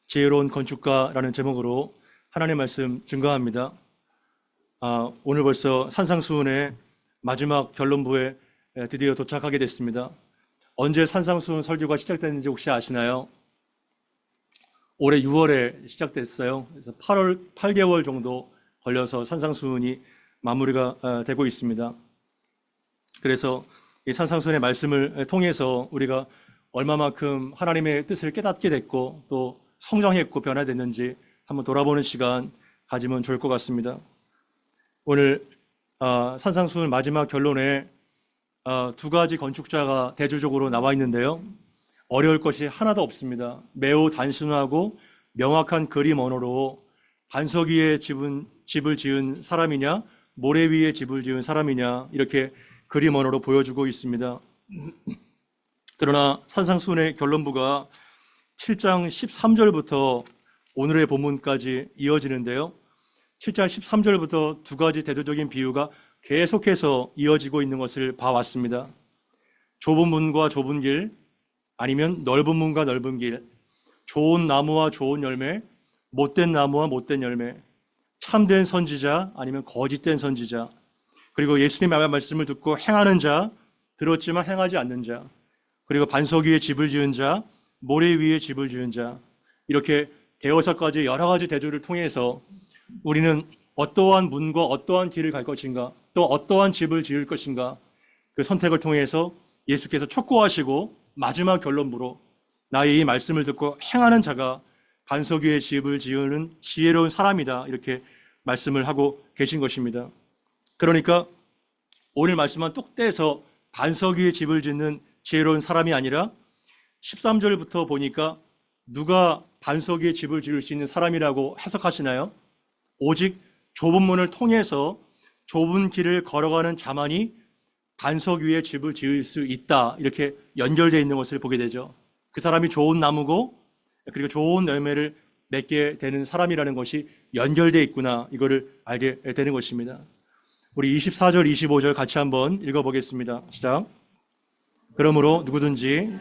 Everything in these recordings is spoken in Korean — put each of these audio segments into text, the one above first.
지혜로운 건축가라는 제목으로 하나님의 말씀 증거합니다. 오늘 벌써 산상수훈의 마지막 결론부에 드디어 도착하게 됐습니다. 언제 산상수훈 설교가 시작됐는지 혹시 아시나요? 올해 6월에 시작됐어요. 그래서 8개월 정도 걸려서 산상수훈이 마무리가 되고 있습니다. 그래서 이 산상수훈의 말씀을 통해서 우리가 얼마만큼 하나님의 뜻을 깨닫게 됐고 또 성장했고 변화됐는지 한번 돌아보는 시간 가지면 좋을 것 같습니다. 오늘 산상수훈 마지막 결론에 두 가지 건축자가 대조적으로 나와 있는데요. 어려울 것이 하나도 없습니다. 매우 단순하고 명확한 그림 언어로 반석 위에 집을 지은 사람이냐 모래 위에 집을 지은 사람이냐 이렇게 그림 언어로 보여주고 있습니다. 그러나 산상수훈의 결론부가 7장 13절부터 오늘의 본문까지 이어지는데요. 7장 13절부터 두 가지 대조적인 비유가 계속해서 이어지고 있는 것을 봐왔습니다. 좁은 문과 좁은 길, 아니면 넓은 문과 넓은 길, 좋은 나무와 좋은 열매, 못된 나무와 못된 열매, 참된 선지자 아니면 거짓된 선지자, 그리고 예수님의 말씀을 듣고 행하는 자, 들었지만 행하지 않는 자, 그리고 반석 위에 집을 지은 자, 모래 위에 집을 지은 자, 이렇게 대여섯까지 여러 가지 대조를 통해서 우리는 어떠한 문과 어떠한 길을 갈 것인가, 또 어떠한 집을 지을 것인가, 그 선택을 통해서 예수께서 촉구하시고 마지막 결론부로 나의 이 말씀을 듣고 행하는 자가 반석 위에 집을 지으는 지혜로운 사람이다, 이렇게 말씀을 하고 계신 것입니다. 그러니까 오늘 말씀만 뚝 떼서 반석 위에 집을 짓는 지혜로운 사람이 아니라 13절부터 보니까 누가 반석 위에 집을 지을 수 있는 사람이라고 해석하시나요? 오직 좁은 문을 통해서 좁은 길을 걸어가는 자만이 반석 위에 집을 지을 수 있다, 이렇게 연결되어 있는 것을 보게 되죠. 그 사람이 좋은 나무고 그리고 좋은 열매를 맺게 되는 사람이라는 것이 연결되어 있구나, 이거를 알게 되는 것입니다. 우리 24절 25절 같이 한번 읽어보겠습니다. 시작. 그러므로 누구든지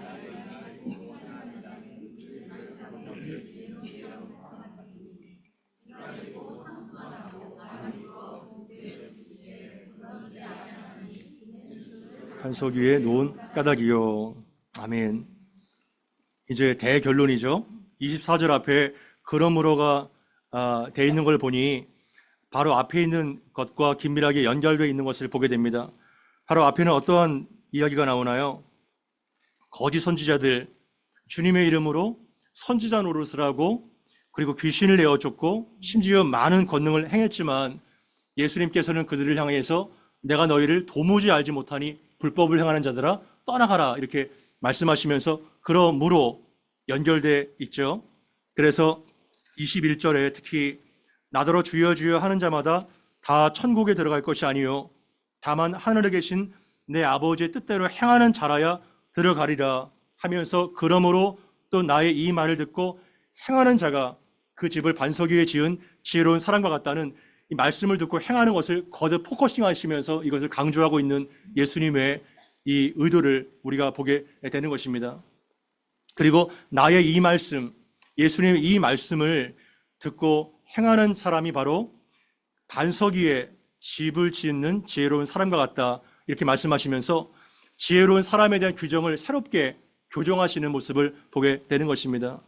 반석 위에 놓은 까닭이요. 아멘. 이제 대결론이죠. 24절 앞에 그러므로가 돼 있는 걸 보니 바로 앞에 있는 것과 긴밀하게 연결되어 있는 것을 보게 됩니다. 바로 앞에는 어떠한 이야기가 나오나요? 거짓 선지자들, 주님의 이름으로 선지자 노릇을 하고 그리고 귀신을 내어쫓고 심지어 많은 권능을 행했지만 예수님께서는 그들을 향해서 내가 너희를 도무지 알지 못하니 불법을 행하는 자들아 떠나가라, 이렇게 말씀하시면서 그러므로 연결돼 있죠. 그래서 21절에 특히 나더러 주여 주여 하는 자마다 다 천국에 들어갈 것이 아니요 다만 하늘에 계신 내 아버지의 뜻대로 행하는 자라야 들어가리라 하면서 그러므로 또 나의 이 말을 듣고 행하는 자가 그 집을 반석 위에 지은 지혜로운 사람과 같다는 이 말씀을 듣고 행하는 것을 거듭 포커싱 하시면서 이것을 강조하고 있는 예수님의 이 의도를 우리가 보게 되는 것입니다. 그리고 나의 이 말씀, 예수님의 이 말씀을 듣고 행하는 사람이 바로 반석 위에 집을 짓는 지혜로운 사람과 같다, 이렇게 말씀하시면서 지혜로운 사람에 대한 규정을 새롭게 교정하시는 모습을 보게 되는 것입니다.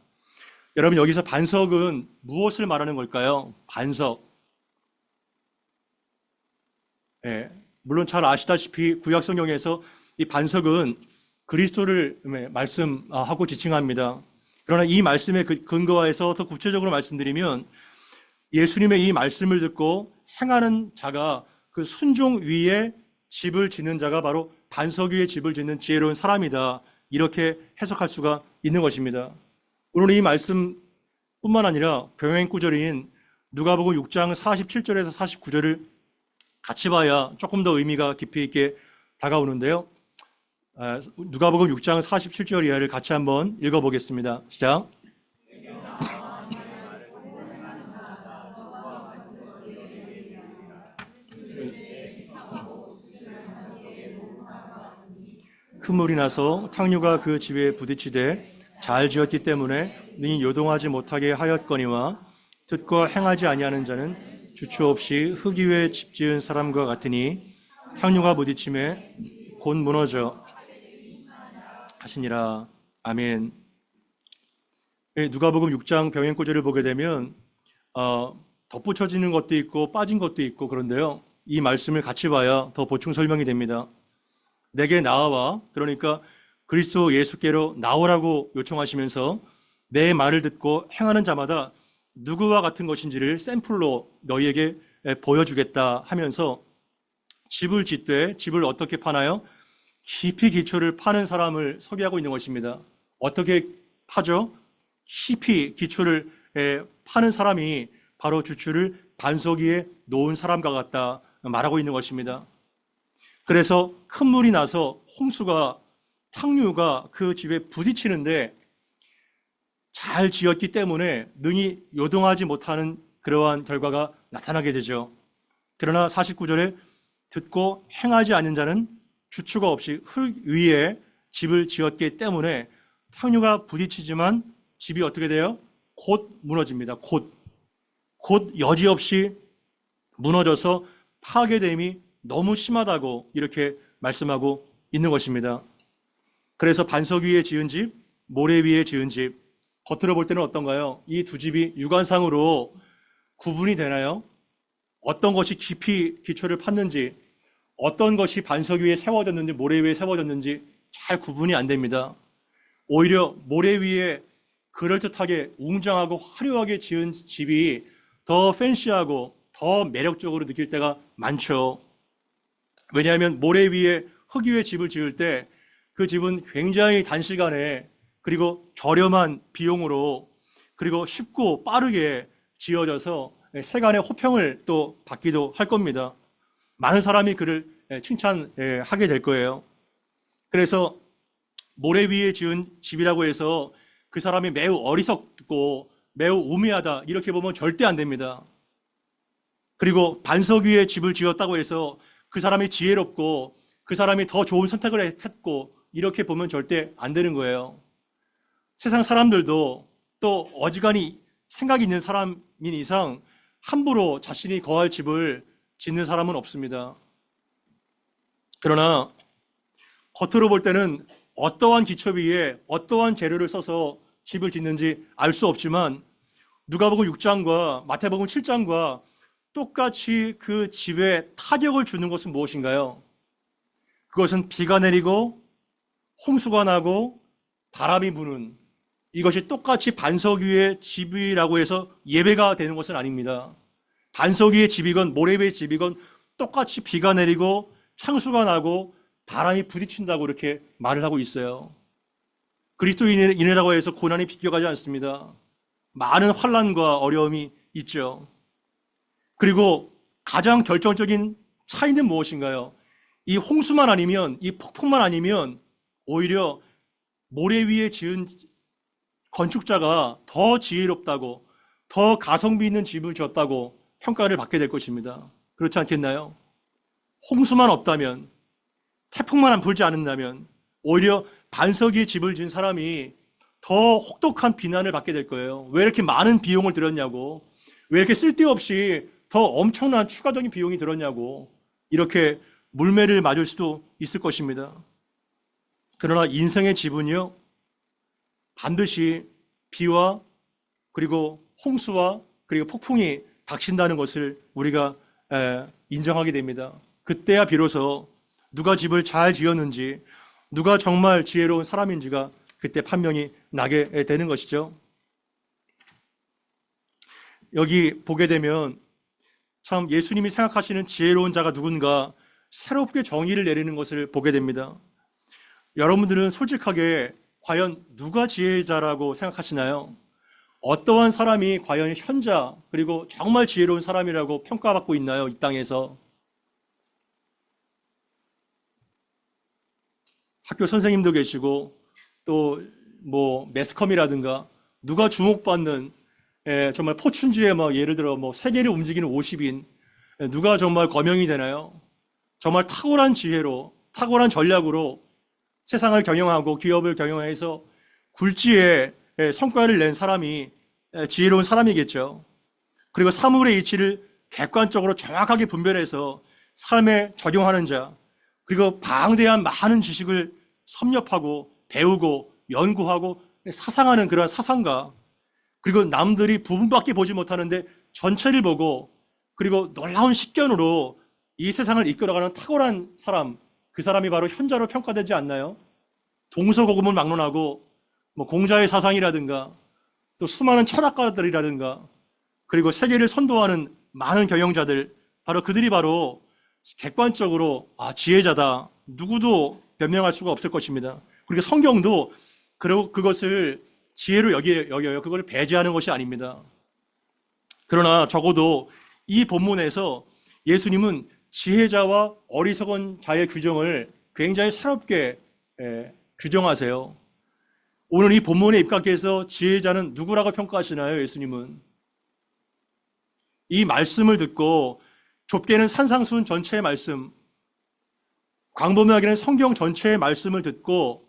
여러분, 여기서 반석은 무엇을 말하는 걸까요? 반석. 물론 잘 아시다시피 구약 성경에서 이 반석은 그리스도를 말씀하고 지칭합니다. 그러나 이 말씀의 근거에서 더 구체적으로 말씀드리면 예수님의 이 말씀을 듣고 행하는 자가 그 순종 위에 집을 짓는 자가 바로 반석 위에 집을 짓는 지혜로운 사람이다, 이렇게 해석할 수가 있는 것입니다. 오늘 이 말씀뿐만 아니라 병행 구절인 누가복음 6장 47절에서 49절을 같이 봐야 조금 더 의미가 깊이 있게 다가오는데요. 누가복음 6장 47절 이하를 같이 한번 읽어보겠습니다. 시작. 큰 물이 나서 탕류가 그 집에 부딪히되 잘 지었기 때문에 능히 요동하지 못하게 하였거니와 듣고 행하지 아니하는 자는 주체 없이 흙 위에 집 지은 사람과 같으니 탕류가 부딪힘에 곧 무너져 하시니라. 아멘. 누가복음 6장 병행구절을 보게 되면 덧붙여지는 것도 있고 빠진 것도 있고 그런데요. 이 말씀을 같이 봐야 더 보충 설명이 됩니다. 내게 나아와, 그러니까 그리스도 예수께로 나오라고 요청하시면서 내 말을 듣고 행하는 자마다 누구와 같은 것인지를 샘플로 너희에게 보여주겠다 하면서 집을 짓되 집을 어떻게 파나요? 깊이 기초를 파는 사람을 소개하고 있는 것입니다. 어떻게 파죠? 깊이 기초를 파는 사람이 바로 주추를 반석 위에 놓은 사람과 같다 말하고 있는 것입니다. 그래서 큰 물이 나서 홍수가, 탕류가 그 집에 부딪히는데 잘 지었기 때문에 능히 요동하지 못하는 그러한 결과가 나타나게 되죠. 그러나 49절에 듣고 행하지 않는 자는 주추가 없이 흙 위에 집을 지었기 때문에 탕류가 부딪히지만 집이 어떻게 돼요? 곧 무너집니다. 곧 여지없이 무너져서 파괴됨이 너무 심하다고 이렇게 말씀하고 있는 것입니다. 그래서 반석 위에 지은 집, 모래 위에 지은 집, 겉으로 볼 때는 어떤가요? 이 두 집이 육안상으로 구분이 되나요? 어떤 것이 깊이 기초를 팠는지, 어떤 것이 반석 위에 세워졌는지, 모래 위에 세워졌는지 잘 구분이 안 됩니다. 오히려 모래 위에 그럴듯하게 웅장하고 화려하게 지은 집이 더 팬시하고 더 매력적으로 느낄 때가 많죠. 왜냐하면 모래 위에, 흙 위에 집을 지을 때 그 집은 굉장히 단시간에 그리고 저렴한 비용으로 그리고 쉽고 빠르게 지어져서 세간의 호평을 또 받기도 할 겁니다. 많은 사람이 그를 칭찬하게 될 거예요. 그래서 모래 위에 지은 집이라고 해서 그 사람이 매우 어리석고 매우 우매하다 이렇게 보면 절대 안 됩니다. 그리고 반석 위에 집을 지었다고 해서 그 사람이 지혜롭고 그 사람이 더 좋은 선택을 했고 이렇게 보면 절대 안 되는 거예요. 세상 사람들도 또 어지간히 생각이 있는 사람인 이상 함부로 자신이 거할 집을 짓는 사람은 없습니다. 그러나 겉으로 볼 때는 어떠한 기초 위에 어떠한 재료를 써서 집을 짓는지 알 수 없지만 누가복음 6장과 마태복음 7장과 똑같이 그 집에 타격을 주는 것은 무엇인가요? 그것은 비가 내리고 홍수가 나고 바람이 부는, 이것이 똑같이 반석 위의 집이라고 해서 예배가 되는 것은 아닙니다. 반석 위의 집이건 모래 위의 집이건 똑같이 비가 내리고 창수가 나고 바람이 부딪힌다고 이렇게 말을 하고 있어요. 그리스도인이라고 해서 고난이 비껴가지 않습니다. 많은 환난과 어려움이 있죠. 그리고 가장 결정적인 차이는 무엇인가요? 이 홍수만 아니면, 이 폭풍만 아니면 오히려 모래 위에 지은 건축자가 더 지혜롭다고, 더 가성비 있는 집을 지었다고 평가를 받게 될 것입니다. 그렇지 않겠나요? 홍수만 없다면, 태풍만 안 불지 않는다면 오히려 반석 위에 집을 지은 사람이 더 혹독한 비난을 받게 될 거예요. 왜 이렇게 많은 비용을 들였냐고, 왜 이렇게 쓸데없이 더 엄청난 추가적인 비용이 들었냐고 이렇게 물매를 맞을 수도 있을 것입니다. 그러나 인생의 지분이요, 반드시 비와 그리고 홍수와 그리고 폭풍이 닥친다는 것을 우리가 인정하게 됩니다. 그때야 비로소 누가 집을 잘 지었는지, 누가 정말 지혜로운 사람인지가 그때 판명이 나게 되는 것이죠. 여기 보게 되면 참 예수님이 생각하시는 지혜로운 자가 누군가 새롭게 정의를 내리는 것을 보게 됩니다. 여러분들은 솔직하게 과연 누가 지혜자라고 생각하시나요? 어떠한 사람이 과연 현자 그리고 정말 지혜로운 사람이라고 평가받고 있나요? 이 땅에서. 학교 선생님도 계시고 또 뭐 매스컴이라든가 누가 주목받는 정말 포춘지에 막 예를 들어 뭐 세계를 움직이는 50인 누가 정말 거명이 되나요? 정말 탁월한 지혜로 탁월한 전략으로 세상을 경영하고 기업을 경영해서 굴지에 성과를 낸 사람이 지혜로운 사람이겠죠. 그리고 사물의 이치를 객관적으로 정확하게 분별해서 삶에 적용하는 자, 그리고 방대한 많은 지식을 섭렵하고 배우고 연구하고 사상하는 그러한 사상가, 그리고 남들이 부분밖에 보지 못하는데 전체를 보고 그리고 놀라운 식견으로 이 세상을 이끌어가는 탁월한 사람, 그 사람이 바로 현자로 평가되지 않나요? 동서고금을 막론하고 공자의 사상이라든가 또 수많은 철학가들이라든가 그리고 세계를 선도하는 많은 경영자들, 바로 그들이 바로 객관적으로 지혜자다, 누구도 변명할 수가 없을 것입니다. 그리고 성경도 그것을 지혜로 여겨요. 그걸 배제하는 것이 아닙니다. 그러나 적어도 이 본문에서 예수님은 지혜자와 어리석은 자의 규정을 굉장히 새롭게 규정하세요. 오늘 이 본문에 입각해서 지혜자는 누구라고 평가하시나요? 예수님은 이 말씀을 듣고, 좁게는 산상수훈 전체의 말씀, 광범위하게는 성경 전체의 말씀을 듣고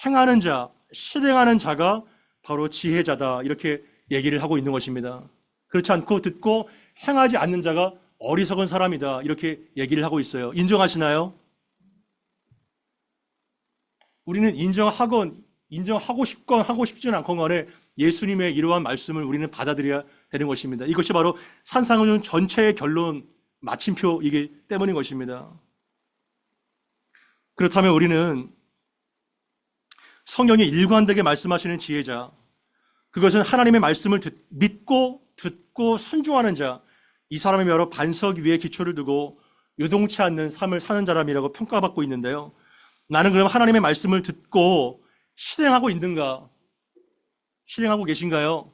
행하는 자, 실행하는 자가 바로 지혜자다, 이렇게 얘기를 하고 있는 것입니다. 그렇지 않고 듣고 행하지 않는 자가 어리석은 사람이다, 이렇게 얘기를 하고 있어요. 인정하시나요? 우리는 인정하고 싶건 하고 싶지는 않건 간에 예수님의 이러한 말씀을 우리는 받아들여야 되는 것입니다. 이것이 바로 산상수훈 전체의 결론, 마침표이기 때문인 것입니다. 그렇다면 우리는 성경이 일관되게 말씀하시는 지혜자, 그것은 하나님의 말씀을 믿고 듣고 순종하는 자, 이 사람이 바로 반석 위에 기초를 두고 요동치 않는 삶을 사는 사람이라고 평가받고 있는데요. 나는 그럼 하나님의 말씀을 듣고 실행하고 있는가? 실행하고 계신가요?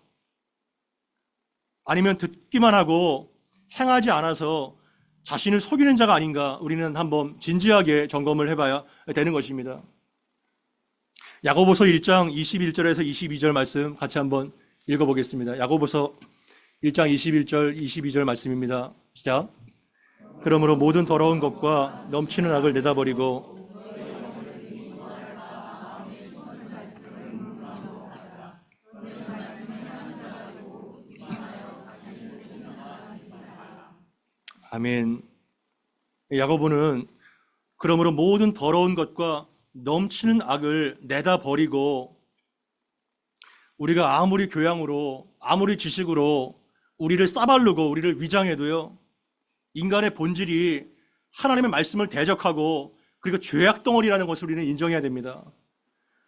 아니면 듣기만 하고 행하지 않아서 자신을 속이는 자가 아닌가? 우리는 한번 진지하게 점검을 해봐야 되는 것입니다. 야고보서 1장 21절에서 22절 말씀 같이 한번 읽어보겠습니다. 야고보서 1장 21절 22절 말씀입니다. 시작. 그러므로 모든 더러운 것과 넘치는 악을 내다버리고 아멘. 야고보는 그러므로 모든 더러운 것과 넘치는 악을 내다버리고, 우리가 아무리 교양으로 아무리 지식으로 우리를 싸바르고 우리를 위장해도요, 인간의 본질이 하나님의 말씀을 대적하고 그리고 죄악 덩어리라는 것을 우리는 인정해야 됩니다.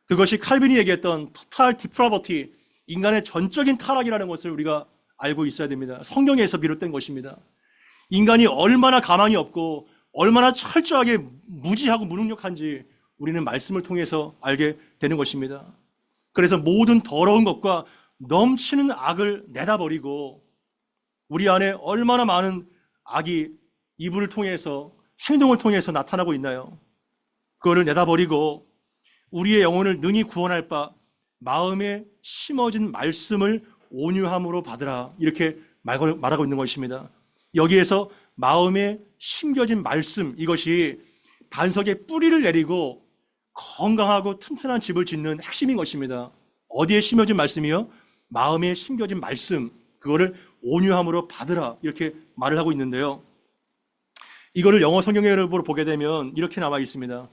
그것이 칼빈이 얘기했던 토탈 디프라버티, 인간의 전적인 타락이라는 것을 우리가 알고 있어야 됩니다. 성경에서 비롯된 것입니다. 인간이 얼마나 가망이 없고 얼마나 철저하게 무지하고 무능력한지 우리는 말씀을 통해서 알게 되는 것입니다. 그래서 모든 더러운 것과 넘치는 악을 내다버리고, 우리 안에 얼마나 많은 악이 이불을 통해서, 행동을 통해서 나타나고 있나요? 그거를 내다버리고 우리의 영혼을 능히 구원할 바 마음에 심어진 말씀을 온유함으로 받으라, 이렇게 말하고 있는 것입니다. 여기에서 마음에 심겨진 말씀, 이것이 반석에 뿌리를 내리고 건강하고 튼튼한 집을 짓는 핵심인 것입니다. 어디에 심겨진 말씀이요? 마음에 심겨진 말씀, 그거를 온유함으로 받으라, 이렇게 말을 하고 있는데요. 이거를 영어 성경으로 보게 되면 이렇게 나와 있습니다.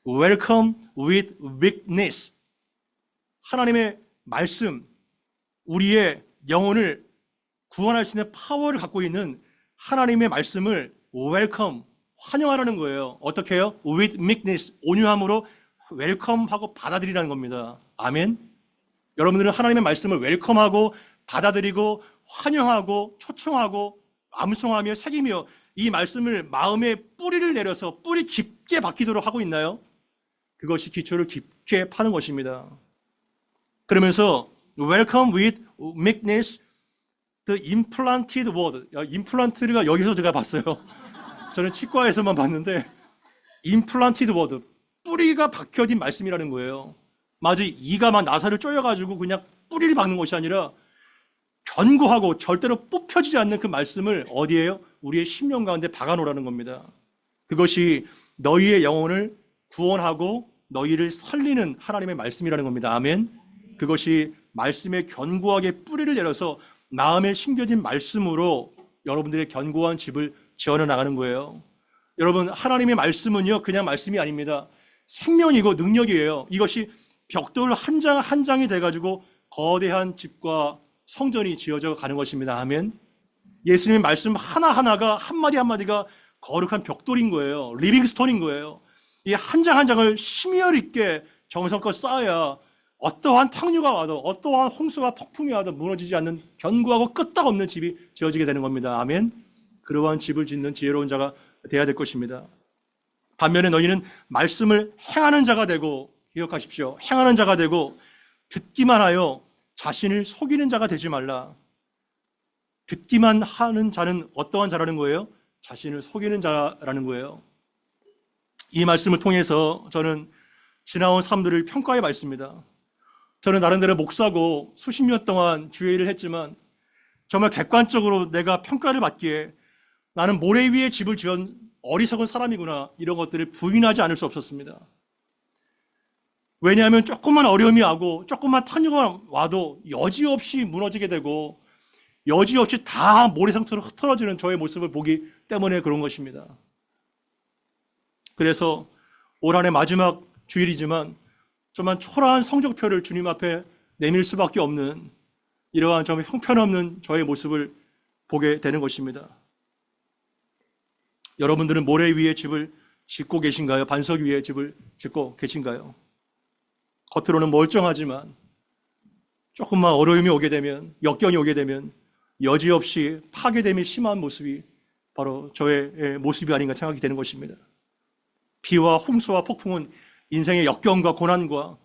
Welcome with weakness. 하나님의 말씀, 우리의 영혼을 구원할 수 있는 파워를 갖고 있는 하나님의 말씀을 welcome, 환영하라는 거예요. 어떻게 해요? with meekness, 온유함으로 웰컴하고 받아들이라는 겁니다. 아멘. 여러분들은 하나님의 말씀을 웰컴하고 받아들이고 환영하고 초청하고 암송하며 새기며 이 말씀을 마음에 뿌리를 내려서 뿌리 깊게 박히도록 하고 있나요? 그것이 기초를 깊게 파는 것입니다. 그러면서 welcome with meekness, the implanted word. 임플란트가 여기서 제가 봤어요. 저는 치과에서만 봤는데 implanted word, 뿌리가 박혀진 말씀이라는 거예요. 마치 이가 막 나사를 쪼여가지고 그냥 뿌리를 박는 것이 아니라 견고하고 절대로 뽑혀지지 않는 그 말씀을 어디에요? 우리의 심령 가운데 박아놓으라는 겁니다. 그것이 너희의 영혼을 구원하고 너희를 살리는 하나님의 말씀이라는 겁니다. 아멘. 그것이 말씀에 견고하게 뿌리를 내려서 마음에 심겨진 말씀으로 여러분들의 견고한 집을 지어져 나가는 거예요. 여러분, 하나님의 말씀은요, 그냥 말씀이 아닙니다. 생명이고 능력이에요. 이것이 벽돌 한 장 한 장이 돼가지고 거대한 집과 성전이 지어져 가는 것입니다. 아멘. 예수님의 말씀 하나하나가 한마디 한마디가 거룩한 벽돌인 거예요. 리빙스톤인 거예요. 이 한 장 한 장을 심혈 있게 정성껏 쌓아야 어떠한 탕류가 와도 어떠한 홍수와 폭풍이 와도 무너지지 않는 견고하고 끄떡없는 집이 지어지게 되는 겁니다. 아멘. 그러한 집을 짓는 지혜로운 자가 되어야 될 것입니다. 반면에 너희는 말씀을 행하는 자가 되고, 기억하십시오. 행하는 자가 되고 듣기만 하여 자신을 속이는 자가 되지 말라. 듣기만 하는 자는 어떠한 자라는 거예요? 자신을 속이는 자라는 거예요. 이 말씀을 통해서 저는 지나온 삶들을 평가해 봤습니다. 저는 나름대로 목사고 수십 년 동안 주의 일을 했지만 정말 객관적으로 내가 평가를 받기에 나는 모래 위에 집을 지은 어리석은 사람이구나, 이런 것들을 부인하지 않을 수 없었습니다. 왜냐하면 조금만 어려움이 와고 조금만 탄유가 와도 여지없이 무너지게 되고 여지없이 다 모래성처럼 흩어지는 저의 모습을 보기 때문에 그런 것입니다. 그래서 올 한해 마지막 주일이지만 정말 초라한 성적표를 주님 앞에 내밀 수밖에 없는 이러한 정말 형편없는 저의 모습을 보게 되는 것입니다. 여러분들은 모래 위에 집을 짓고 계신가요? 반석 위에 집을 짓고 계신가요? 겉으로는 멀쩡하지만 조금만 어려움이 오게 되면, 역경이 오게 되면 여지없이 파괴됨이 심한 모습이 바로 저의 모습이 아닌가 생각이 되는 것입니다. 비와 홍수와 폭풍은 인생의 역경과 고난과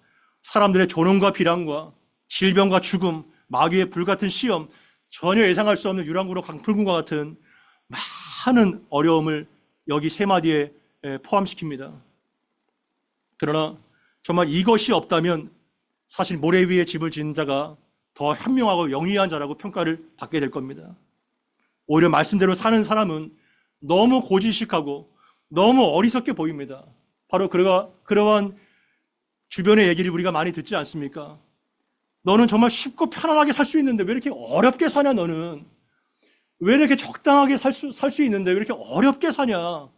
사람들의 조롱과 비난과 질병과 죽음, 마귀의 불같은 시험, 전혀 예상할 수 없는 유랑구로 강풀군과 같은 많은 어려움을 여기 세 마디에 포함시킵니다. 그러나 정말 이것이 없다면 사실 모래 위에 집을 짓는 자가 더 현명하고 영리한 자라고 평가를 받게 될 겁니다. 오히려 말씀대로 사는 사람은 너무 고지식하고 너무 어리석게 보입니다. 바로 그러한 주변의 얘기를 우리가 많이 듣지 않습니까? 너는 정말 쉽고 편안하게 살 수 있는데 왜 이렇게 어렵게 사냐, 너는? 왜 이렇게 적당하게 살 수 있는데 왜 이렇게 어렵게 사냐?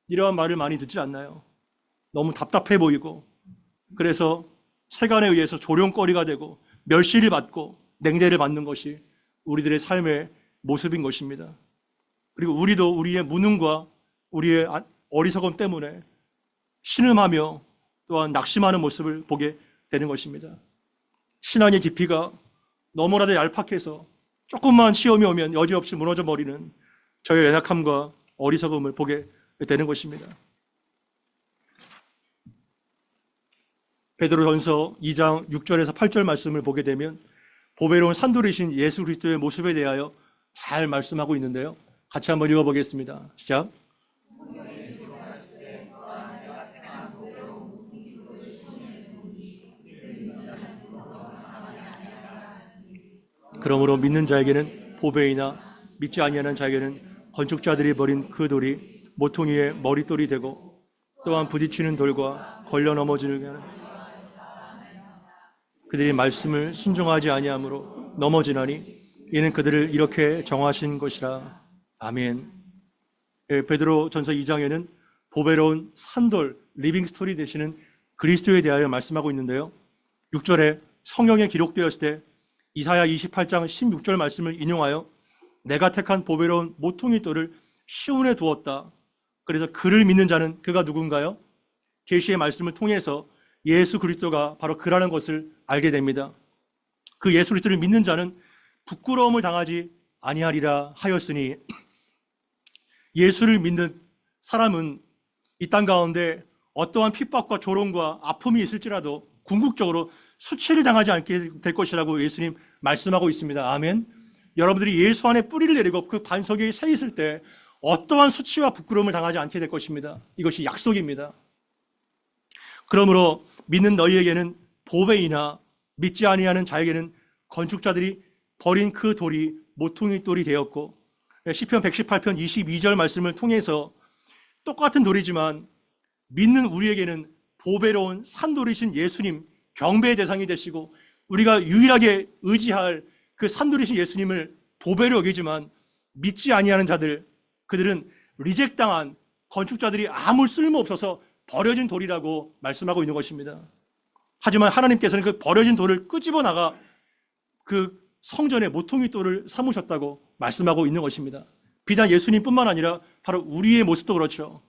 이러한 말을 많이 듣지 않나요? 너무 답답해 보이고, 그래서 세간에 의해서 조롱거리가 되고 멸시를 받고 냉대를 받는 것이 우리들의 삶의 모습인 것입니다. 그리고 우리도 우리의 무능과 우리의 어리석음 때문에 신음하며 또한 낙심하는 모습을 보게 되는 것입니다. 신앙의 깊이가 너무나도 얄팍해서 조금만 시험이 오면 여지없이 무너져 버리는 저의 연약함과 어리석음을 보게 되는 것입니다. 베드로전서 2장 6절에서 8절 말씀을 보게 되면 보배로운 산돌이신 예수 그리스도의 모습에 대하여 잘 말씀하고 있는데요. 같이 한번 읽어보겠습니다. 시작. 그러므로 믿는 자에게는 보배이나 믿지 아니하는 자에게는 건축자들이 버린 그 돌이 모퉁이의 머릿돌이 되고 또한 부딪히는 돌과 걸려 넘어지는 하는 그들이 말씀을 순종하지 아니하므로 넘어지나니 이는 그들을 이렇게 정하신 것이라. 아멘. 베드로전서 2장에는 보배로운 산돌, 리빙스토리 되시는 그리스도에 대하여 말씀하고 있는데요. 6절에 성경에 기록되었을 때 이사야 28장 16절 말씀을 인용하여 내가 택한 보배로운 모퉁이 돌을 시온에 두었다. 그래서 그를 믿는 자는 그가 누군가요? 계시의 말씀을 통해서 예수 그리스도가 바로 그라는 것을 알게 됩니다. 그 예수 그리스도를 믿는 자는 부끄러움을 당하지 아니하리라 하였으니, 예수를 믿는 사람은 이 땅 가운데 어떠한 핍박과 조롱과 아픔이 있을지라도 궁극적으로 수치를 당하지 않게 될 것이라고 예수님 말씀하고 있습니다. 아멘. 여러분들이 예수 안에 뿌리를 내리고 그 반석에 서 있을 때 어떠한 수치와 부끄러움을 당하지 않게 될 것입니다. 이것이 약속입니다. 그러므로 믿는 너희에게는 보배이나 믿지 아니하는 자에게는 건축자들이 버린 그 돌이 모퉁이 돌이 되었고, 시편 118편 22절 말씀을 통해서 똑같은 돌이지만 믿는 우리에게는 보배로운 산돌이신 예수님, 경배의 대상이 되시고 우리가 유일하게 의지할 그 산돌이신 예수님을 보배로 여기지만 믿지 아니하는 자들, 그들은 리젝당한 건축자들이 아무 쓸모 없어서 버려진 돌이라고 말씀하고 있는 것입니다. 하지만 하나님께서는 그 버려진 돌을 끄집어 나가 그 성전의 모퉁이 돌을 삼으셨다고 말씀하고 있는 것입니다. 비단 예수님뿐만 아니라 바로 우리의 모습도 그렇죠.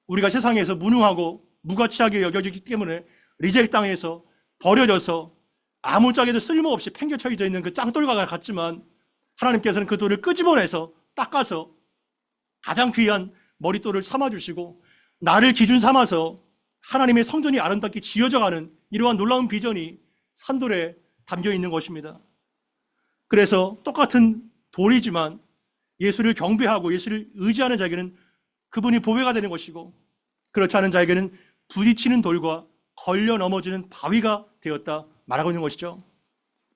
우리가 세상에서 무능하고 무가치하게 여겨지기 때문에 리젝당해서 버려져서 아무짝에도 쓸모없이 팽개쳐져 있는 그 짱돌과 같지만 하나님께서는 그 돌을 끄집어내서 닦아서 가장 귀한 머릿돌을 삼아주시고 나를 기준 삼아서 하나님의 성전이 아름답게 지어져가는 이러한 놀라운 비전이 산돌에 담겨 있는 것입니다. 그래서 똑같은 돌이지만 예수를 경배하고 예수를 의지하는 자에게는 그분이 보배가 되는 것이고, 그렇지 않은 자에게는 부딪히는 돌과 걸려 넘어지는 바위가 되었다 말하고 있는 것이죠.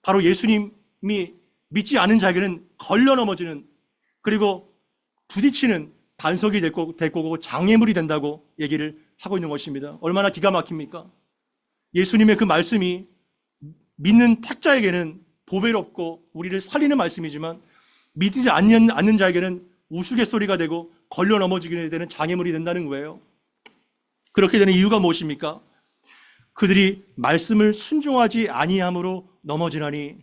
바로 예수님이 믿지 않은 자에게는 걸려 넘어지는, 그리고 부딪히는 반석이 될 거고 장애물이 된다고 얘기를 하고 있는 것입니다. 얼마나 기가 막힙니까? 예수님의 그 말씀이 믿는 택자에게는 보배롭고 우리를 살리는 말씀이지만 믿지 않는 자에게는 우스갯소리가 되고 걸려 넘어지게 되는 장애물이 된다는 거예요. 그렇게 되는 이유가 무엇입니까? 그들이 말씀을 순종하지 아니함으로 넘어지나니.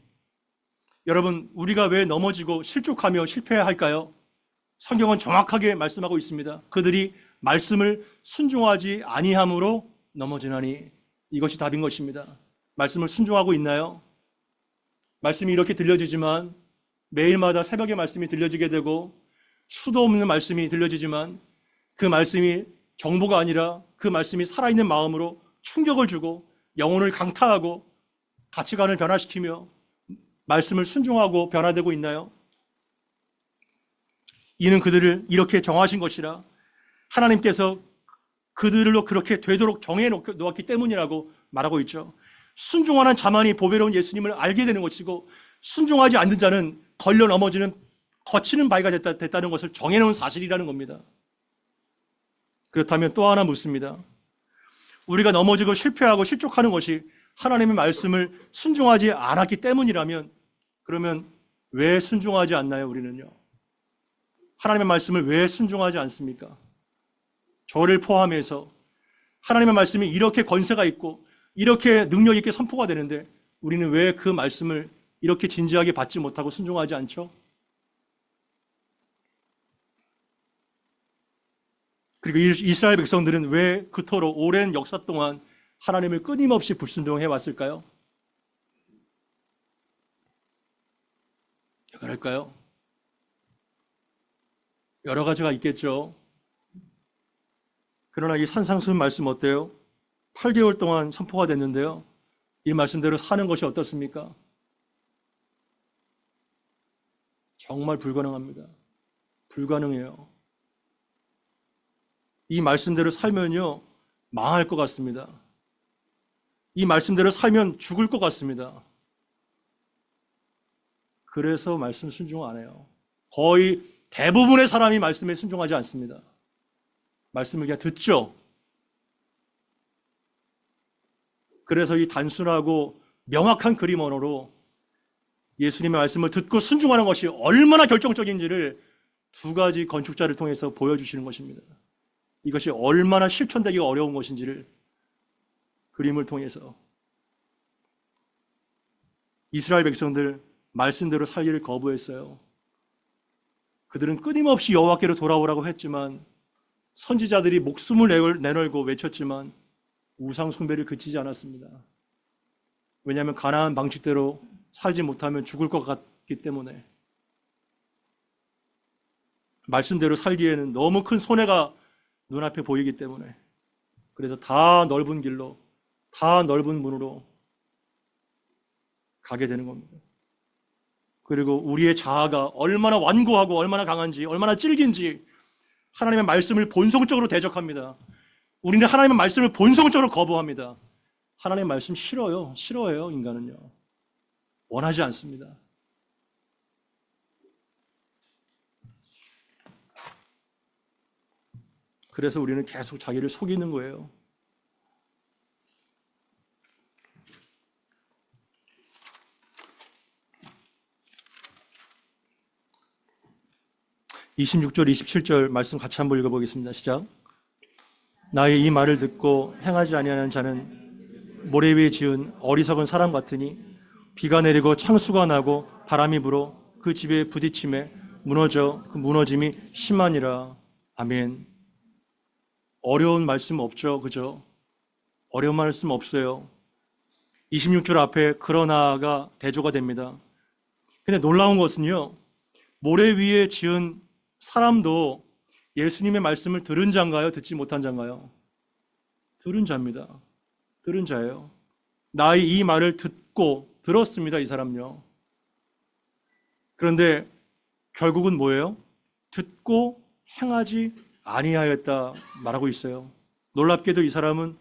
여러분, 우리가 왜 넘어지고 실족하며 실패할까요? 성경은 정확하게 말씀하고 있습니다. 그들이 말씀을 순종하지 아니함으로 넘어지나니. 이것이 답인 것입니다. 말씀을 순종하고 있나요? 말씀이 이렇게 들려지지만, 매일마다 새벽에 말씀이 들려지게 되고 수도 없는 말씀이 들려지지만 그 말씀이 정보가 아니라 그 말씀이 살아있는 마음으로 충격을 주고 영혼을 강타하고 가치관을 변화시키며 말씀을 순종하고 변화되고 있나요? 이는 그들을 이렇게 정하신 것이라 하나님께서 그들로 그렇게 되도록 정해 놓았기 때문이라고 말하고 있죠. 순종하는 자만이 보배로운 예수님을 알게 되는 것이고, 순종하지 않는 자는 걸려 넘어지는 거치는 바위가 됐다는 것을 정해놓은 사실이라는 겁니다. 그렇다면 또 하나 묻습니다. 우리가 넘어지고 실패하고 실족하는 것이 하나님의 말씀을 순종하지 않았기 때문이라면, 그러면 왜 순종하지 않나요, 우리는요? 하나님의 말씀을 왜 순종하지 않습니까? 저를 포함해서 하나님의 말씀이 이렇게 권세가 있고 이렇게 능력 있게 선포가 되는데 우리는 왜 그 말씀을 이렇게 진지하게 받지 못하고 순종하지 않죠? 그리고 이스라엘 백성들은 왜 그토록 오랜 역사 동안 하나님을 끊임없이 불순종해 왔을까요? 왜 그럴까요? 여러 가지가 있겠죠. 그러나 이 산상수훈 말씀 어때요? 8개월 동안 선포가 됐는데요. 이 말씀대로 사는 것이 어떻습니까? 정말 불가능합니다. 불가능해요. 이 말씀대로 살면요, 망할 것 같습니다. 이 말씀대로 살면 죽을 것 같습니다. 그래서 말씀 순종 안 해요. 거의 대부분의 사람이 말씀에 순종하지 않습니다. 말씀을 그냥 듣죠. 그래서 이 단순하고 명확한 그림 언어로 예수님의 말씀을 듣고 순종하는 것이 얼마나 결정적인지를 두 가지 건축자를 통해서 보여주시는 것입니다. 이것이 얼마나 실천되기가 어려운 것인지를 그림을 통해서. 이스라엘 백성들 말씀대로 살기를 거부했어요. 그들은 끊임없이 여호와께로 돌아오라고 했지만, 선지자들이 목숨을 내걸고 외쳤지만 우상 숭배를 그치지 않았습니다. 왜냐하면 가나안 방식대로 살지 못하면 죽을 것 같기 때문에. 말씀대로 살기에는 너무 큰 손해가 눈앞에 보이기 때문에. 그래서 다 넓은 길로, 다 넓은 문으로 가게 되는 겁니다. 그리고 우리의 자아가 얼마나 완고하고 얼마나 강한지, 얼마나 찔긴지 하나님의 말씀을 본성적으로 대적합니다. 우리는 하나님의 말씀을 본성적으로 거부합니다. 하나님의 말씀 싫어해요, 인간은요. 원하지 않습니다. 그래서 우리는 계속 자기를 속이는 거예요. 26절, 27절 말씀 같이 한번 읽어보겠습니다. 시작. 나의 이 말을 듣고 행하지 아니하는 자는 모래 위에 지은 어리석은 사람 같으니 비가 내리고 창수가 나고 바람이 불어 그 집에 부딪힘에 무너져 그 무너짐이 심하니라. 아멘. 어려운 말씀 없죠, 그죠? 어려운 말씀 없어요. 26절 앞에 그러나가 대조가 됩니다. 근데 놀라운 것은요, 모래 위에 지은 사람도 예수님의 말씀을 들은 자인가요? 듣지 못한 자인가요? 들은 자입니다. 들은 자예요. 나의 이 말을 듣고 들었습니다, 이 사람요. 그런데 결국은 뭐예요? 듣고 행하지 아니하였다 말하고 있어요. 놀랍게도 이 사람은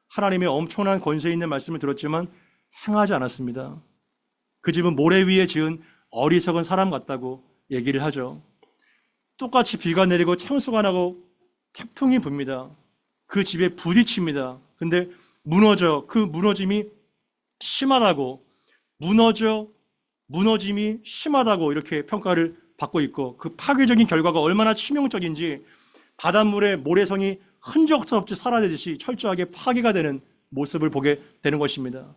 하나님의 엄청난 권세 있는 말씀을 들었지만 행하지 않았습니다. 그 집은 모래 위에 지은 어리석은 사람 같다고 얘기를 하죠. 똑같이 비가 내리고 창수가 나고 태풍이 붑니다. 그 집에 부딪힙니다. 근데 무너져, 그 무너짐이 심하다고, 무너짐이 심하다고 이렇게 평가를 받고 있고, 그 파괴적인 결과가 얼마나 치명적인지 바닷물에 모래성이 흔적 없이 사라지듯이 철저하게 파괴가 되는 모습을 보게 되는 것입니다.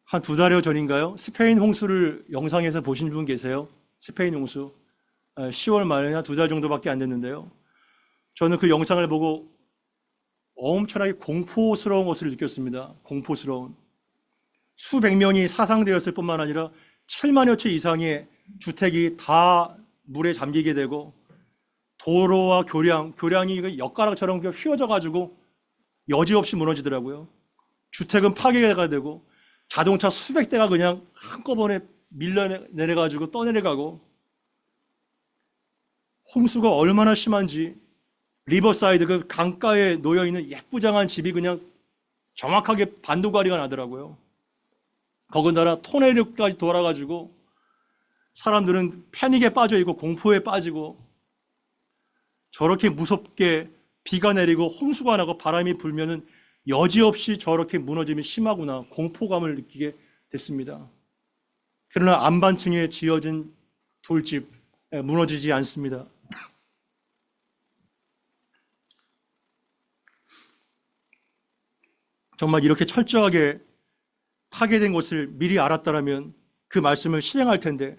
한 2달여 전인가요? 스페인 홍수를 영상에서 보신 분 계세요? 스페인 홍수. 10월 말에 한 2달 정도밖에 안 됐는데요. 저는 그 영상을 보고 엄청나게 공포스러운 것을 느꼈습니다. 공포스러운. 수백 명이 사상되었을 뿐만 아니라 7만여 채 이상의 주택이 다 물에 잠기게 되고, 도로와 교량이 엿가락처럼 휘어져가지고 여지없이 무너지더라고요. 주택은 파괴가 되고, 자동차 수백 대가 그냥 한꺼번에 밀려내려가지고 떠내려가고, 홍수가 얼마나 심한지 리버사이드 그 강가에 놓여있는 예쁘장한 집이 그냥 정확하게 반도가리가 나더라고요. 거기다가 토네이도까지 돌아가지고 사람들은 패닉에 빠져있고 공포에 빠지고, 저렇게 무섭게 비가 내리고 홍수가 나고 바람이 불면은 여지없이 저렇게 무너짐이 심하구나, 공포감을 느끼게 됐습니다. 그러나 안반층에 지어진 돌집 무너지지 않습니다. 정말 이렇게 철저하게 파괴된 것을 미리 알았다면 그 말씀을 실행할 텐데,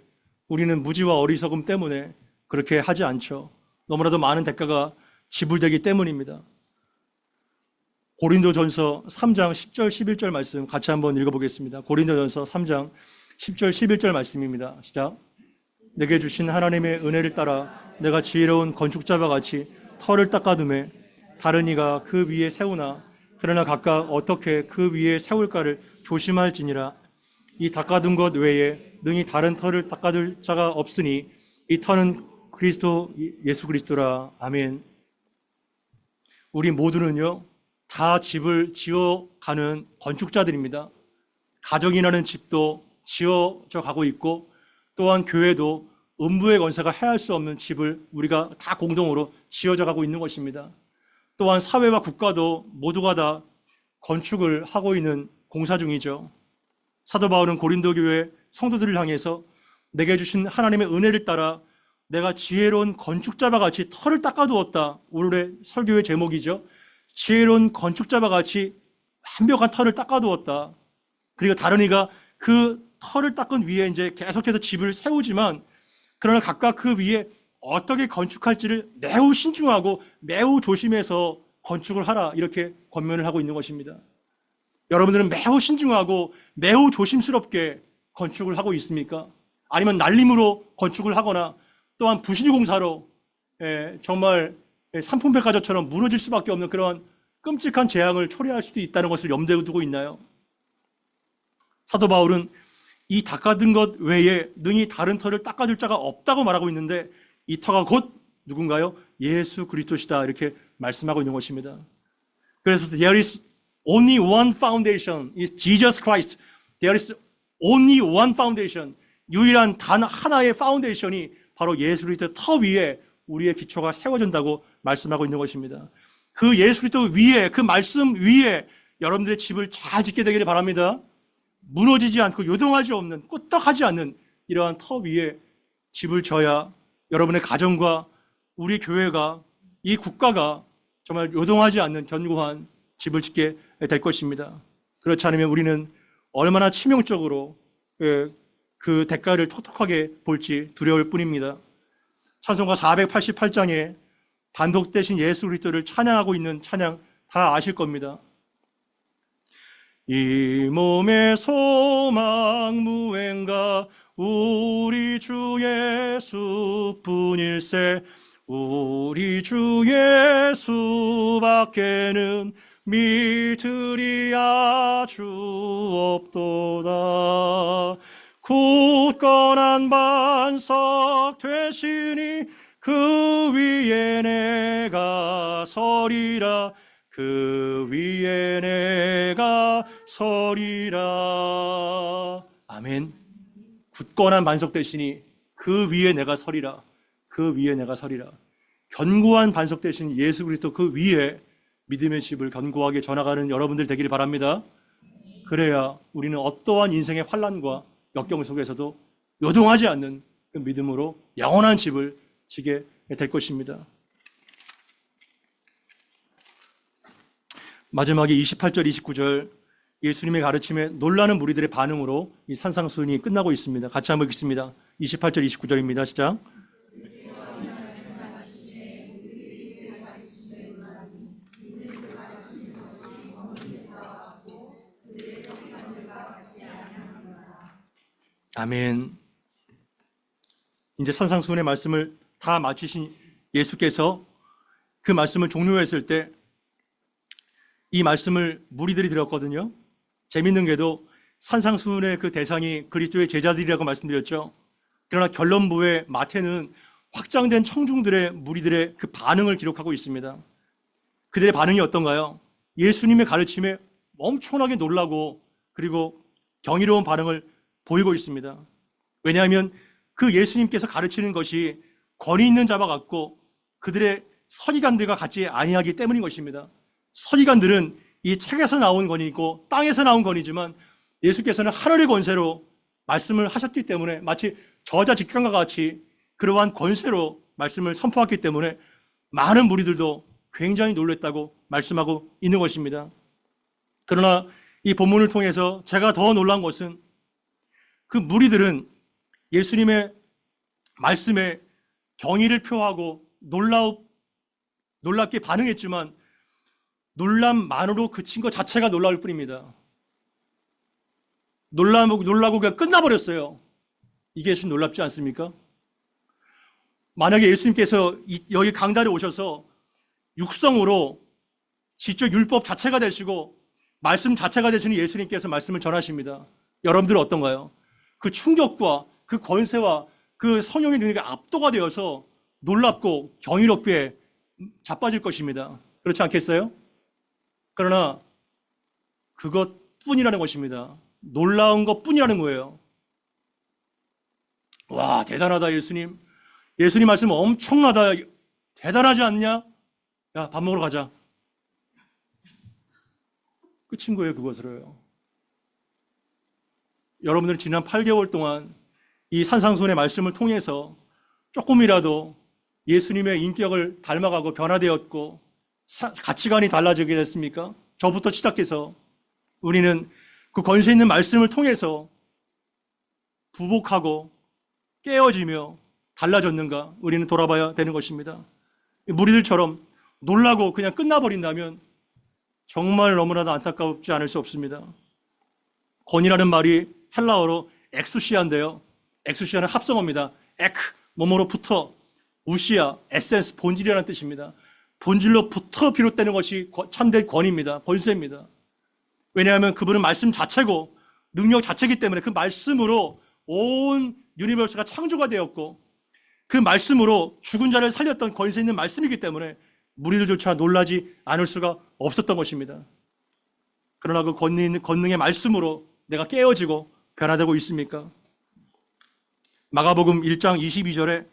우리는 무지와 어리석음 때문에 그렇게 하지 않죠. 너무나도 많은 대가가 지불되기 때문입니다. 고린도전서 3장 10절 11절 말씀 같이 한번 읽어보겠습니다. 고린도전서 3장 10절 11절 말씀입니다. 시작. 내게 주신 하나님의 은혜를 따라 내가 지혜로운 건축자와 같이 터를 닦아두매 다른 이가 그 위에 세우나 그러나 각각 어떻게 그 위에 세울까를 조심할지니라. 이 닦아둔 것 외에 능히 다른 터를 닦아둘 자가 없으니 이 터는 그리스도 예수 그리스도라. 아멘. 우리 모두는요 다 집을 지어가는 건축자들입니다. 가정이라는 집도 지어져 가고 있고, 또한 교회도 음부의 권세가 해할 수 없는 집을 우리가 다 공동으로 지어져 가고 있는 것입니다. 또한 사회와 국가도 모두가 다 건축을 하고 있는 공사 중이죠. 사도 바울은 고린도 교회 성도들을 향해서 내게 주신 하나님의 은혜를 따라 내가 지혜로운 건축자와 같이 터를 닦아두었다. 오늘의 설교의 제목이죠. 지혜로운 건축자와 같이 완벽한 터를 닦아두었다. 그리고 다른 이가 그 터를 닦은 위에 이제 계속해서 집을 세우지만, 그러나 각각 그 위에 어떻게 건축할지를 매우 신중하고 매우 조심해서 건축을 하라, 이렇게 권면을 하고 있는 것입니다. 여러분들은 매우 신중하고 매우 조심스럽게 건축을 하고 있습니까? 아니면 날림으로 건축을 하거나 또한 부실공사로 정말 산풍백화점처럼 무너질 수밖에 없는 그런 끔찍한 재앙을 초래할 수도 있다는 것을 염두에 두고 있나요? 사도 바울은 이 닦아둔 것 외에 능히 다른 터를 닦아줄 자가 없다고 말하고 있는데, 이 터가 곧 누군가요? 예수 그리스도시다, 이렇게 말씀하고 있는 것입니다. 그래서 there is only one foundation, is Jesus Christ. There is only one foundation. 유일한 단 하나의 파운데이션이 바로 예수 그리스도 터 위에 우리의 기초가 세워진다고 말씀하고 있는 것입니다. 그 예수 그리스도 위에, 그 말씀 위에 여러분들의 집을 잘 짓게 되기를 바랍니다. 무너지지 않고 요동하지 없는, 끄떡하지 않는 이러한 터 위에 집을 져야 여러분의 가정과 우리 교회가, 이 국가가 정말 요동하지 않는 견고한 집을 짓게 될 것입니다. 그렇지 않으면 우리는 얼마나 치명적으로 그 대가를 톡톡하게 볼지 두려울 뿐입니다. 찬송가 488장에 반복되신 예수 그리스도를 찬양하고 있는 찬양 다 아실 겁니다. 이 몸의 소망 무행가 우리 주 예수뿐일세. 우리 주 예수밖에는 믿으리 아주 없도다. 굳건한 반석 되시니 그 위에 내가 서리라. 그 위에 내가 서리라. 아멘. 굳건한 반석 되시니 그 위에 내가 서리라. 그 위에 내가 서리라. 견고한 반석 되신 예수 그리스도 그 위에 믿음의 집을 견고하게 전하가는 여러분들 되기를 바랍니다. 그래야 우리는 어떠한 인생의 환난과 역경 속에서도 요동하지 않는 그 믿음으로 영원한 집을 지게 될 것입니다. 마지막에 28절, 29절 예수님의 가르침에 놀라는 무리들의 반응으로 이 산상수훈이 끝나고 있습니다. 같이 한번 읽겠습니다. 28절, 29절입니다. 시작. 아멘. 이제 산상수훈의 말씀을 다 마치신 예수께서 그 말씀을 종료했을 때 이 말씀을 무리들이 들었거든요. 재밌는 게도 산상수훈의 그 대상이 그리스도의 제자들이라고 말씀드렸죠. 그러나 결론부의 마태는 확장된 청중들의 무리들의 그 반응을 기록하고 있습니다. 그들의 반응이 어떤가요? 예수님의 가르침에 엄청나게 놀라고 그리고 경이로운 반응을 보이고 있습니다. 왜냐하면 그 예수님께서 가르치는 것이 권위 있는 자와 같고 그들의 서기관들과 같지 아니하기 때문인 것입니다. 서기관들은 이 책에서 나온 권위이고 땅에서 나온 권위지만 예수께서는 하늘의 권세로 말씀을 하셨기 때문에 마치 저자 직감과 같이 그러한 권세로 말씀을 선포했기 때문에 많은 무리들도 굉장히 놀랐다고 말씀하고 있는 것입니다. 그러나 이 본문을 통해서 제가 더 놀란 것은 그 무리들은 예수님의 말씀에 경의를 표하고 놀랍게 반응했지만 놀람만으로 그친 것 자체가 놀라울 뿐입니다. 놀라고 그냥 끝나버렸어요. 이게 좀 놀랍지 않습니까? 만약에 예수님께서 여기 강단에 오셔서 육성으로 직접 율법 자체가 되시고 말씀 자체가 되시는 예수님께서 말씀을 전하십니다. 여러분들은 어떤가요? 그 충격과 그 권세와 그 성령의 능력이 압도가 되어서 놀랍고 경이롭게 자빠질 것입니다. 그렇지 않겠어요? 그러나 그것뿐이라는 것입니다. 놀라운 것뿐이라는 거예요. 와, 대단하다 예수님. 예수님 말씀 엄청나다. 대단하지 않냐? 야, 밥 먹으러 가자. 끝인 거예요, 그것으로요. 여러분들은 지난 8개월 동안 이 산상수훈의 말씀을 통해서 조금이라도 예수님의 인격을 닮아가고 변화되었고 가치관이 달라지게 됐습니까? 저부터 시작해서 우리는 그 권세 있는 말씀을 통해서 부복하고 깨어지며 달라졌는가 우리는 돌아봐야 되는 것입니다. 무리들처럼 놀라고 그냥 끝나버린다면 정말 너무나도 안타깝지 않을 수 없습니다. 권이라는 말이 헬라어로 엑수시아인데요. 엑수시아는 합성어입니다. 에크, 뭐뭐로부터, 우시아, 에센스, 본질이라는 뜻입니다. 본질로부터 비롯되는 것이 참된 권위입니다. 권세입니다. 왜냐하면 그분은 말씀 자체고 능력 자체이기 때문에 그 말씀으로 온 유니버스가 창조가 되었고 그 말씀으로 죽은 자를 살렸던 권세 있는 말씀이기 때문에 무리들조차 놀라지 않을 수가 없었던 것입니다. 그러나 그 권능의 말씀으로 내가 깨어지고 변화되고 있습니까? 마가복음 1장 22절에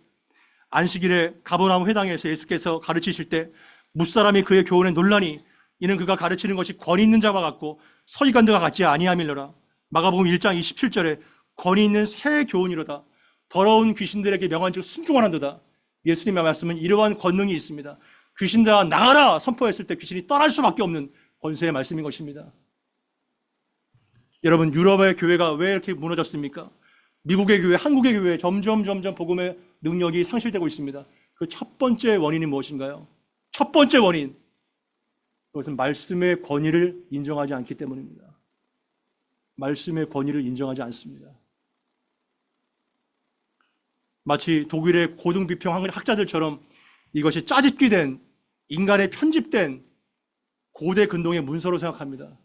안식일에 가버나움 회당에서 예수께서 가르치실 때 무사람이 그의 교훈에 놀라니 이는 그가 가르치는 것이 권위 있는 자와 같고 서기관들과 같지 아니함이로라. 마가복음 1장 27절에 권위 있는 새 교훈이로다. 더러운 귀신들에게 명한즉 순종하는도다. 예수님의 말씀은 이러한 권능이 있습니다. 귀신들아 나가라 선포했을 때 귀신이 떠날 수밖에 없는 권세의 말씀인 것입니다. 여러분, 유럽의 교회가 왜 이렇게 무너졌습니까? 미국의 교회, 한국의 교회 점점 복음의 능력이 상실되고 있습니다. 그 첫 번째 원인이 무엇인가요? 첫 번째 원인, 그것은 말씀의 권위를 인정하지 않기 때문입니다. 말씀의 권위를 인정하지 않습니다. 마치 독일의 고등비평 학자들처럼 이것이 짜집기 된 인간의 편집된 고대 근동의 문서로 생각합니다.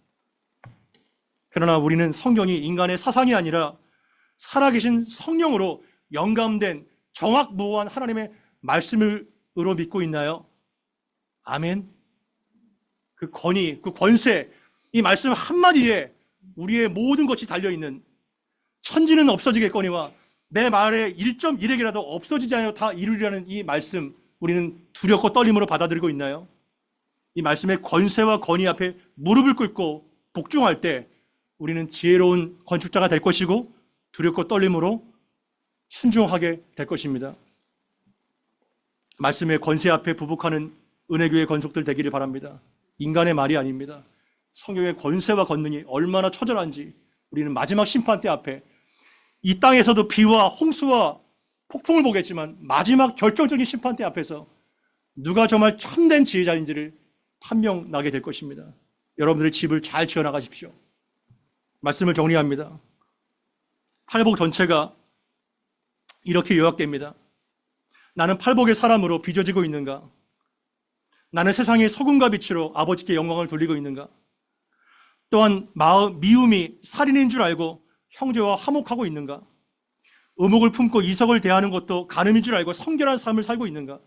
그러나 우리는 성경이 인간의 사상이 아니라 살아계신 성령으로 영감된 정확무오한 하나님의 말씀으로 믿고 있나요? 아멘. 그 권위, 그 권세, 이 말씀 한마디에 우리의 모든 것이 달려있는, 천지는 없어지겠거니와 내 말의 1.1핵이라도 없어지지 않아도 다 이루리라는 이 말씀, 우리는 두렵고 떨림으로 받아들이고 있나요? 이 말씀의 권세와 권위 앞에 무릎을 꿇고 복종할 때 우리는 지혜로운 건축자가 될 것이고 두렵고 떨림으로 순종하게 될 것입니다. 말씀의 권세 앞에 부복하는 은혜교회 건속들 되기를 바랍니다. 인간의 말이 아닙니다. 성경의 권세와 권능이 얼마나 처절한지 우리는 마지막 심판대 앞에 이 땅에서도 비와 홍수와 폭풍을 보겠지만 마지막 결정적인 심판대 앞에서 누가 정말 참된 지혜자인지를 판명나게 될 것입니다. 여러분들의 집을 잘 지어나가십시오. 말씀을 정리합니다. 팔복 전체가 이렇게 요약됩니다. 나는 팔복의 사람으로 빚어지고 있는가? 나는 세상의 소금과 빛으로 아버지께 영광을 돌리고 있는가? 또한 미움이 살인인 줄 알고 형제와 화목하고 있는가? 의목을 품고 이석을 대하는 것도 간음인 줄 알고 성결한 삶을 살고 있는가?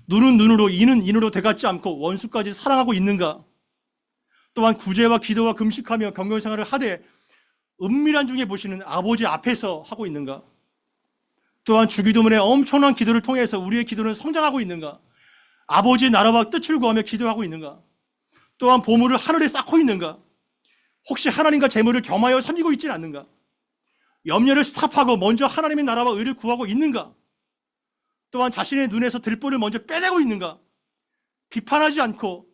눈은 눈으로 이는 인으로 대같지 않고 원수까지 사랑하고 있는가? 또한 구제와 기도와 금식하며 경건생활을 하되 은밀한 중에 보시는 아버지 앞에서 하고 있는가? 또한 주기도문의 엄청난 기도를 통해서 우리의 기도는 성장하고 있는가? 아버지의 나라와 뜻을 구하며 기도하고 있는가? 또한 보물을 하늘에 쌓고 있는가? 혹시 하나님과 재물을 겸하여 섬기고 있지는 않는가? 염려를 스탑하고 먼저 하나님의 나라와 의를 구하고 있는가? 또한 자신의 눈에서 들보를 먼저 빼내고 있는가? 비판하지 않고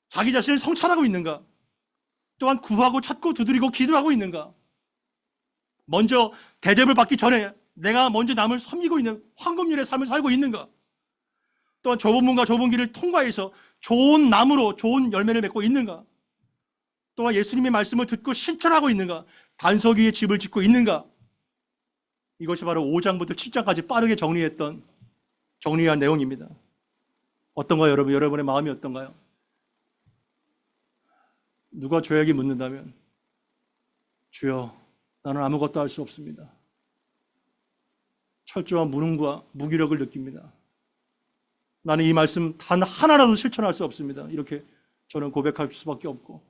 자기 자신을 성찰하고 있는가? 또한 구하고 찾고 두드리고 기도하고 있는가? 먼저 대접을 받기 전에 내가 먼저 남을 섬기고 있는 황금률의 삶을 살고 있는가? 또한 좁은 문과 좁은 길을 통과해서 좋은 나무로 좋은 열매를 맺고 있는가? 또한 예수님의 말씀을 듣고 실천하고 있는가? 반석 위에 집을 짓고 있는가? 이것이 바로 5장부터 7장까지 빠르게 정리한 내용입니다. 어떤가요, 여러분? 여러분의 마음이 어떤가요? 누가 저에게 묻는다면, 주여, 나는 아무것도 할 수 없습니다. 철저한 무능과 무기력을 느낍니다. 나는 이 말씀 단 하나라도 실천할 수 없습니다. 이렇게 저는 고백할 수밖에 없고,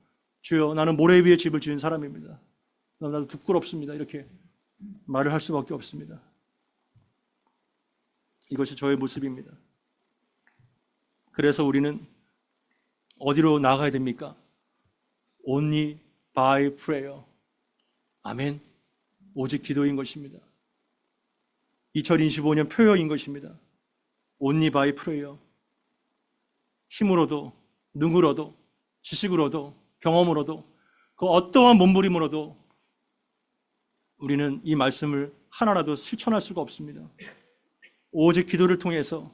주여, 나는 모래 위에 집을 지은 사람입니다. 나도 부끄럽습니다. 이렇게 말을 할 수밖에 없습니다. 이것이 저의 모습입니다. 그래서 우리는 어디로 나아가야 됩니까? Only by prayer. 아멘. 오직 기도인 것입니다. 2025년 표어인 것입니다. Only by prayer. 힘으로도, 능으로도, 지식으로도, 경험으로도, 그 어떠한 몸부림으로도 우리는 이 말씀을 하나라도 실천할 수가 없습니다. 오직 기도를 통해서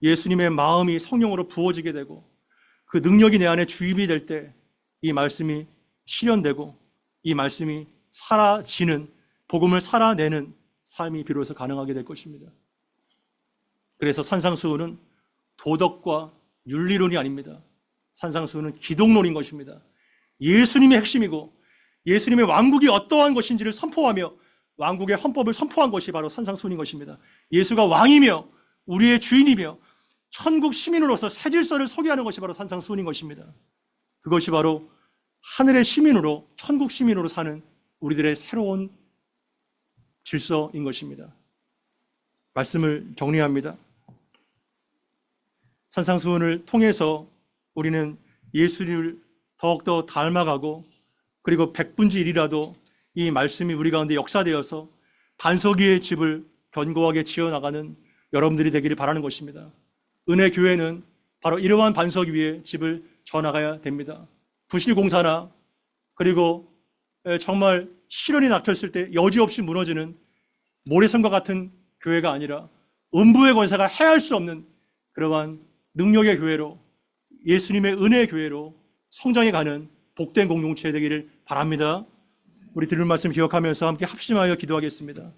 예수님의 마음이 성령으로 부어지게 되고 그 능력이 내 안에 주입이 될 때 이 말씀이 실현되고 이 말씀이 사라지는, 복음을 살아내는 삶이 비로소 가능하게 될 것입니다. 그래서 산상수훈은 도덕과 윤리론이 아닙니다. 산상수훈은 기독론인 것입니다. 예수님의 핵심이고 예수님의 왕국이 어떠한 것인지를 선포하며 왕국의 헌법을 선포한 것이 바로 산상수훈인 것입니다. 예수가 왕이며 우리의 주인이며 천국 시민으로서 새 질서를 소개하는 것이 바로 산상수훈인 것입니다. 그것이 바로 하늘의 시민으로, 천국 시민으로 사는 우리들의 새로운 질서인 것입니다. 말씀을 정리합니다. 산상수훈을 통해서 우리는 예수를 더욱더 닮아가고, 그리고 100분지 1이라도 이 말씀이 우리 가운데 역사되어서 반석 위의 집을 견고하게 지어나가는 여러분들이 되기를 바라는 것입니다. 은혜 교회는 바로 이러한 반석 위에 집을 져나가야 됩니다. 부실공사나 그리고 정말 시련이 닥쳤을 때 여지없이 무너지는 모래성과 같은 교회가 아니라 음부의 권세가 해할 수 없는 그러한 능력의 교회로, 예수님의 은혜의 교회로 성장해 가는 복된 공동체 되기를 바랍니다. 우리 들은 말씀 기억하면서 함께 합심하여 기도하겠습니다.